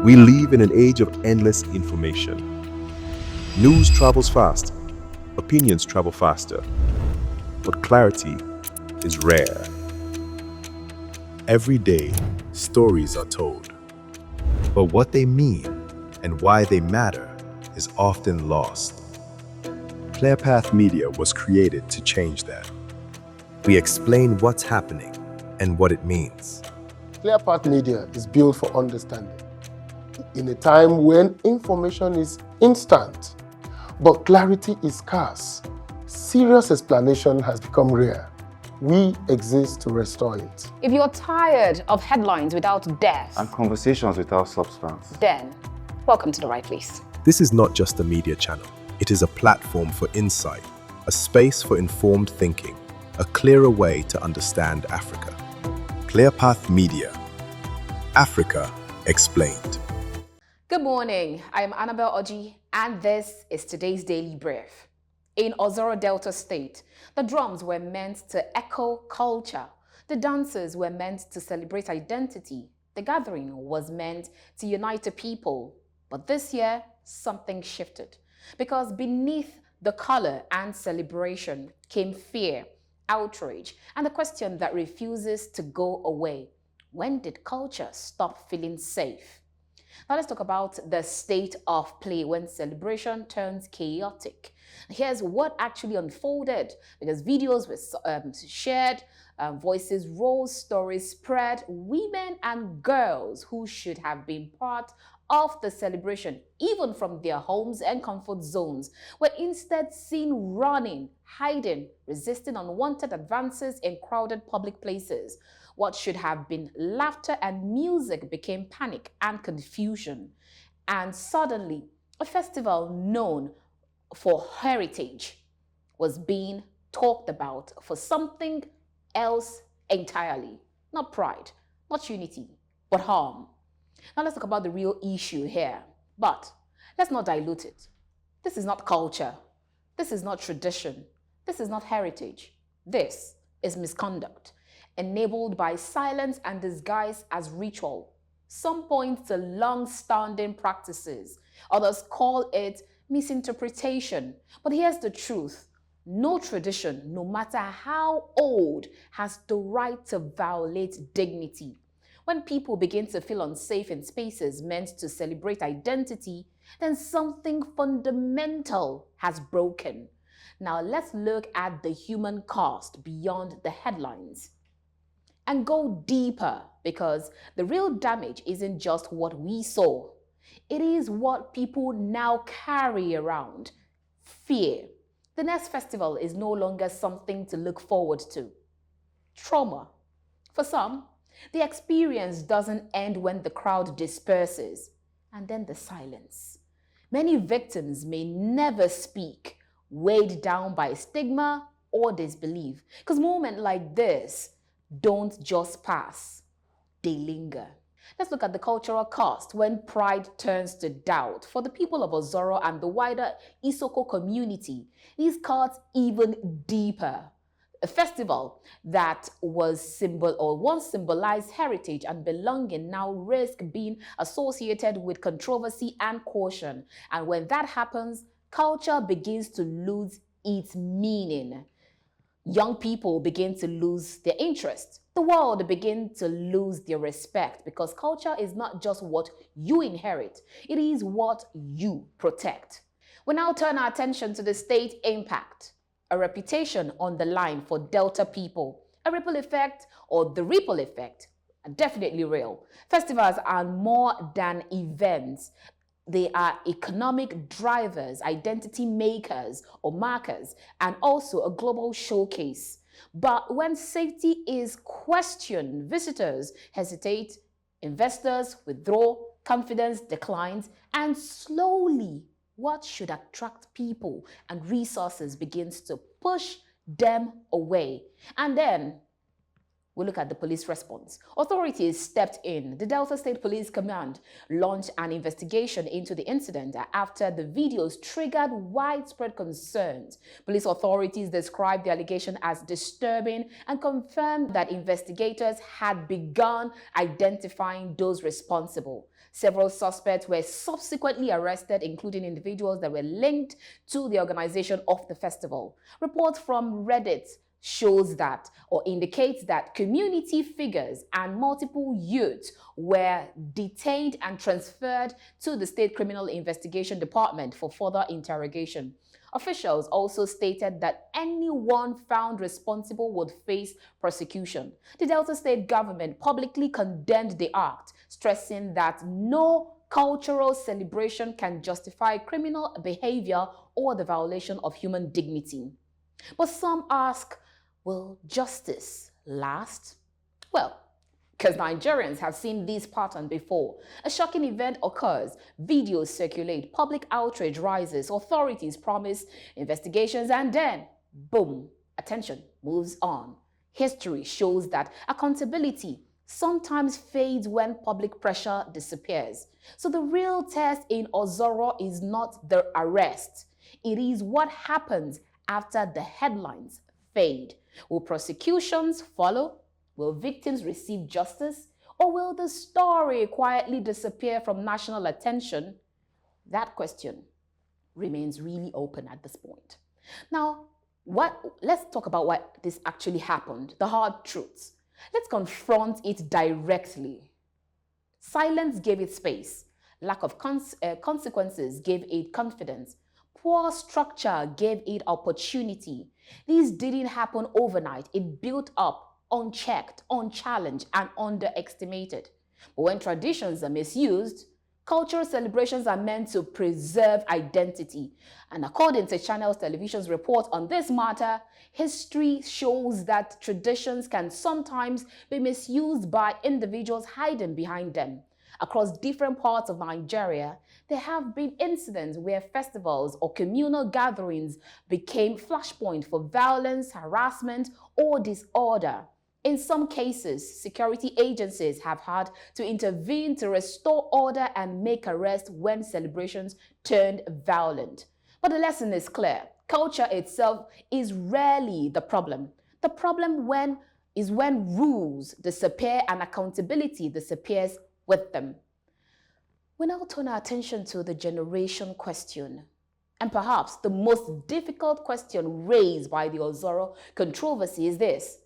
We live in an age of endless information. News travels fast, opinions travel faster, but clarity is rare. Every day, stories are told, but what they mean and why they matter is often lost. ClearPath Media was created to change that. We explain what's happening and what it means. ClearPath Media is built for understanding. In a time when information is instant, but clarity is scarce, serious explanation has become rare. We exist to restore it. If you're tired of headlines without depth and conversations without substance, then welcome to the right place. This is not just a media channel. It is a platform for insight, a space for informed thinking, a clearer way to understand Africa. ClearPath Media. Africa Explained. Good morning, I am Annabel Oji, and this is today's Daily Brief. In Ozoro Delta State, the drums were meant to echo culture. The dances were meant to celebrate identity. The gathering was meant to unite the people. But this year, something shifted. Because beneath the color and celebration came fear, outrage, and the question that refuses to go away. When did culture stop feeling safe? Now let's talk about the state of play when celebration turns chaotic. Here's what actually unfolded, because videos were shared, voices rose, stories spread. Women and girls who should have been part of the celebration, even from their homes and comfort zones, were instead seen running, hiding, resisting unwanted advances in crowded public places. What should have been laughter and music became panic and confusion. And suddenly, a festival known for heritage was being talked about for something else entirely. Not pride, not unity, but harm. Now let's talk about the real issue here. But let's not dilute it. This is not culture. This is not tradition. This is not heritage. This is misconduct, enabled by silence and disguised as ritual. Some point to long-standing practices. Others call it misinterpretation. But here's the truth. No tradition, no matter how old, has the right to violate dignity. When people begin to feel unsafe in spaces meant to celebrate identity, then something fundamental has broken. Now let's look at the human cost beyond the headlines and go deeper, because the real damage isn't just what we saw. It is what people now carry around. Fear. The next festival is no longer something to look forward to. Trauma. For some, the experience doesn't end when the crowd disperses, and then the silence. Many victims may never speak, weighed down by stigma or disbelief, because moments like this don't just pass, they linger. Let's look at the cultural cost when pride turns to doubt. For the people of Ozoro and the wider Isoko community, these cuts even deeper. A festival that once symbolized heritage and belonging now risks being associated with controversy and caution. And when that happens, culture begins to lose its meaning. Young people begin to lose their interest. The world begins to lose their respect, because culture is not just what you inherit, it is what you protect. We now turn our attention to the state impact. A reputation on the line for Delta people. A ripple effect, or the ripple effect, are definitely real. Festivals are more than events. They are economic drivers, identity makers or markers, and also a global showcase. But when safety is questioned, visitors hesitate, investors withdraw, confidence declines, and slowly, what should attract people and resources begins to push them away. And then we look at the police response. Authorities stepped in. The Delta State Police Command launched an investigation into the incident after the videos triggered widespread concerns. Police authorities described the allegation as disturbing and confirmed that investigators had begun identifying those responsible. Several suspects were subsequently arrested, including individuals that were linked to the organization of the festival. Reports from Reddit shows that or indicates that community figures and multiple youths were detained and transferred to the State Criminal Investigation Department for further interrogation. Officials also stated that anyone found responsible would face prosecution. The Delta State government publicly condemned the act, stressing that no cultural celebration can justify criminal behavior or the violation of human dignity. But some ask, will justice last? Well, because Nigerians have seen this pattern before. A shocking event occurs, videos circulate, public outrage rises, authorities promise investigations, and then, boom, attention moves on. History shows that accountability sometimes fades when public pressure disappears. So the real test in Ozoro is not the arrest. It is what happens after the headlines fade. Will prosecutions follow? Will victims receive justice? Or will the story quietly disappear from national attention? That question remains really open at this point. Now, let's talk about what this actually happened, the hard truths. Let's confront it directly. Silence gave it space. Lack of consequences gave it confidence. Poor structure gave it opportunity. These didn't happen overnight. It built up, unchecked, unchallenged, and underestimated. But when traditions are misused, cultural celebrations are meant to preserve identity. And according to Channels Television's report on this matter, history shows that traditions can sometimes be misused by individuals hiding behind them. Across different parts of Nigeria, there have been incidents where festivals or communal gatherings became flashpoints for violence, harassment, or disorder. In some cases, security agencies have had to intervene to restore order and make arrests when celebrations turned violent. But the lesson is clear. Culture itself is rarely the problem. The problem is when rules disappear and accountability disappears with them. We now turn our attention to the generation question. And perhaps the most difficult question raised by the Ozoro controversy is this: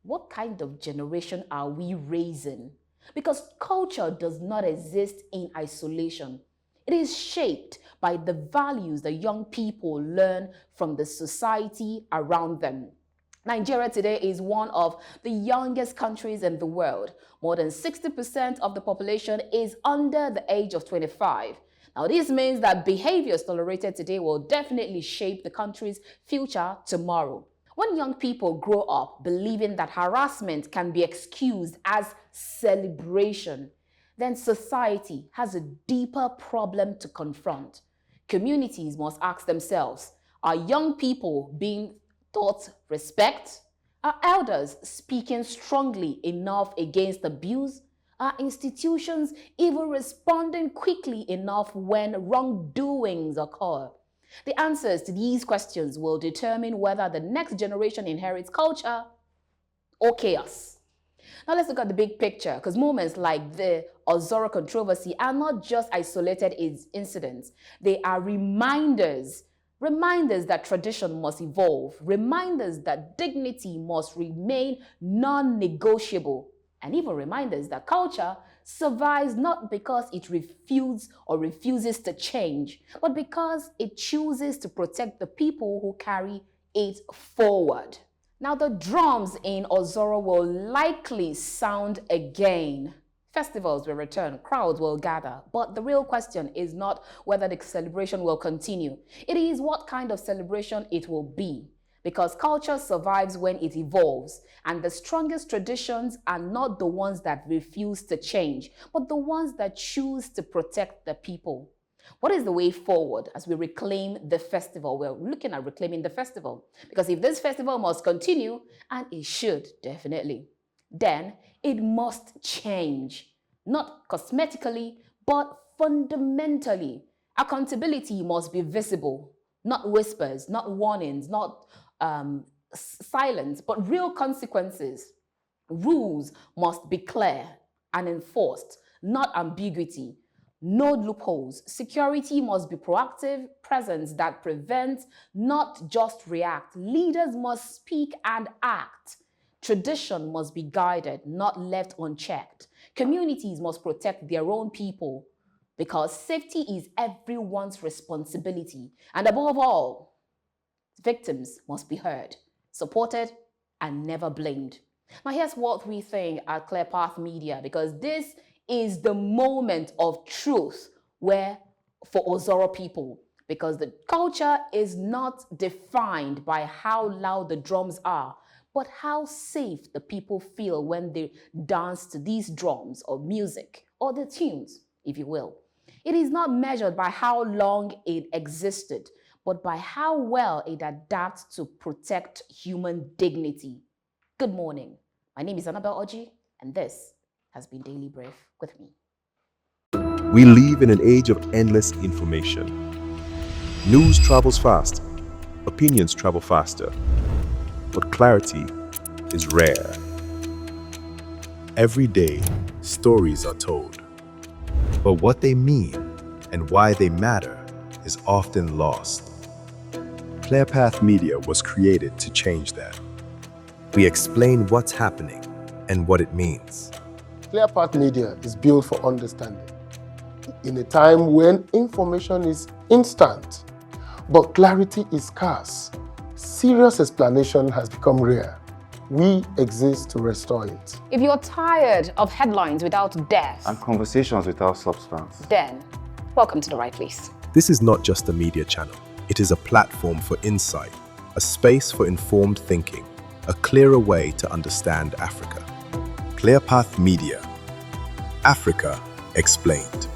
what kind of generation are we raising? Because culture does not exist in isolation. It is shaped by the values the young people learn from the society around them. Nigeria today is one of the youngest countries in the world. More than 60% of the population is under the age of 25. Now, this means that behaviors tolerated today will definitely shape the country's future tomorrow. When young people grow up believing that harassment can be excused as celebration, then society has a deeper problem to confront. Communities must ask themselves, are young people being taught respect? Are elders speaking strongly enough against abuse? Are institutions even responding quickly enough when wrongdoings occur? The answers to these questions will determine whether the next generation inherits culture or chaos. Now let's look at the big picture, because moments like the Ozoro controversy are not just isolated incidents. They are reminders that tradition must evolve, reminders that dignity must remain non-negotiable, and even reminders that culture survives not because it refuses to change, but because it chooses to protect the people who carry it forward. Now, the drums in Ozoro will likely sound again. Festivals will return, crowds will gather, but the real question is not whether the celebration will continue. It is what kind of celebration it will be. Because culture survives when it evolves, and the strongest traditions are not the ones that refuse to change, but the ones that choose to protect the people. What is the way forward as we reclaim the festival? We're looking at reclaiming the festival, because if this festival must continue, and it should definitely, then it must change, not cosmetically, but fundamentally. Accountability must be visible, not whispers, not warnings, not silence, but real consequences. Rules must be clear and enforced, not ambiguity. No loopholes. Security must be proactive, presence that prevents, not just react. Leaders must speak and act. Tradition must be guided, not left unchecked. Communities must protect their own people because safety is everyone's responsibility. And above all, victims must be heard, supported, and never blamed. Now, here's what we think at Clear Path Media, because this is the moment of truth where for Ozoro people, because the culture is not defined by how loud the drums are, but how safe the people feel when they dance to these drums or music or the tunes, if you will. It is not measured by how long it existed, but by how well it adapts to protect human dignity. Good morning. My name is Annabel Oji, and this has been Daily Brief with me. We live in an age of endless information. News travels fast, opinions travel faster, but clarity is rare. Every day, stories are told, but what they mean and why they matter is often lost. Clear Path Media was created to change that. We explain what's happening and what it means. Clear Path Media is built for understanding. In a time when information is instant, but clarity is scarce, serious explanation has become rare. We exist to restore it. If you're tired of headlines without depth, And conversations without substance. then welcome to the right place. This is not just a media channel. It is a platform for insight, a space for informed thinking, a clearer way to understand Africa. Clear Path Media. Africa Explained.